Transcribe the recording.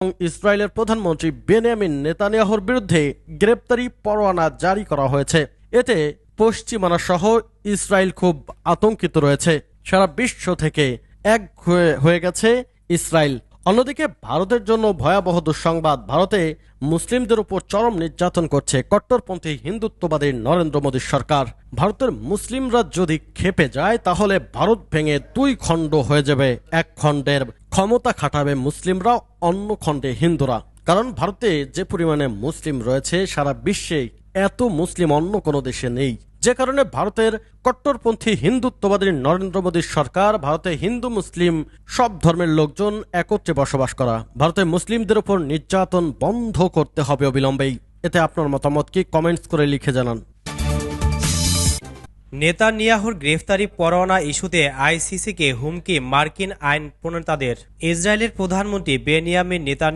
ইসরায়েলের প্রধানমন্ত্রী বেনিয়ামিন নেতানিয়াহুর বিরুদ্ধে গ্রেপ্তারি পরোয়ানা জারি করা হয়েছে। এতে পশ্চিমানা সহ ইসরায়েল খুব আতঙ্কিত রয়েছে। সারা বিশ্ব থেকে এক হয়ে গেছে ইসরায়েল। অন্যদিকে ভারতের জন্য ভয়াবহ দুঃসংবাদ। ভারতে মুসলিমদের উপর চরম নির্যাতন করছে কট্টরপন্থী হিন্দুত্ববাদী নরেন্দ্র মোদীর সরকার। ভারতের মুসলিমরা যদি খেপে যায় তাহলে ভারত ভেঙে দুই খণ্ড হয়ে যাবে। এক খণ্ডের ক্ষমতা খাটাবে মুসলিমরা, অন্য খণ্ডে হিন্দুরা। কারণ ভারতে যে পরিমাণে মুসলিম রয়েছে সারা বিশ্বে এত মুসলিম অন্য কোনো দেশে নেই। যে কারণে ভারতের কট্টরপন্থী হিন্দুত্ববাদী নরেন্দ্র মোদীর সরকার ভারতে হিন্দু মুসলিম সব ধর্মের লোকজন একত্রে বসবাস করা। ভারতে মুসলিমদের উপর নির্যাতন বন্ধ করতে হবে অবিলম্বেই। এতে আপনার মতামত কি? কমেন্টস করে লিখে জানান। নেতানিয়াহুর গ্রেফতারি পরোয়ানা ইস্যুতে আইসিসিকে হুমকি মার্কিন আইন প্রণেতাদের। ইসরায়েলের প্রধানমন্ত্রী বেনিয়ামিন নেতানিয়াহু